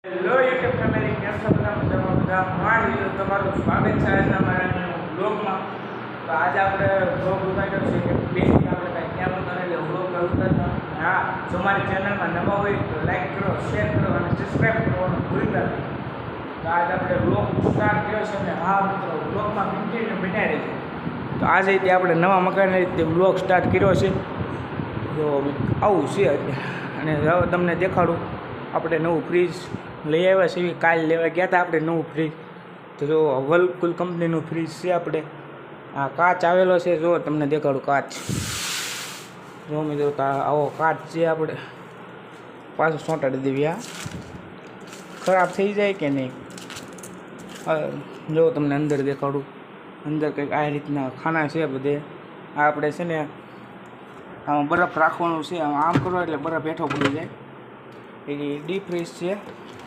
Hello YouTube family, કેમ છો બધા? બધા મારી તમારું સ્વાગત છે આજના મારા બ્લોગમાં. તો આજે આપણે બ્લોગ ઉતાર્યો છે કે બેસી આપણે કાંઈ ક્યાં ઉતારે એટલે બ્લોગ ઉતારતા. હા, જો મારી ચેનલમાં નવા હોય તો લાઈક કરો, શેર કરો અને સબસ્ક્રાઈબ કરવાનું ભૂલતા નહીં. તો આજે આપણે બ્લોગ સ્ટાર્ટ કર્યો છે અને હા મિત્રો, બ્લોગમાં કન્ટિન્યુ બનાવી રહીશું. તો આજે રીતે આપણે નવા મકાનની રીતે બ્લોગ સ્ટાર્ટ કર્યો છે. તો આવું છે અને હવે તમને દેખાડું. આપણે નવું ફ્રીજ લઈ આવ્યા છીએ, કાલ લેવા ગયા હતા આપણે નવું ફ્રીજ. તો જો વર્લપૂલ કંપનીનું ફ્રીજ છે. આપણે આ કાચ આવેલો છે, જો તમને દેખાડું કાચ. જો મિત્રો આવો કાચ છે. આપણે પાછું સોંટાડી દેવી. આ ખરાબ થઈ જાય કે નહીં. જો તમને અંદર દેખાડું. અંદર કંઈક આ રીતના ખાના છે બધે. આ આપણે છે ને આમાં બરફ રાખવાનું છે. આમ કરો એટલે બરફ હેઠો પડી જાય. એ ડીપ ફ્રીજ છે.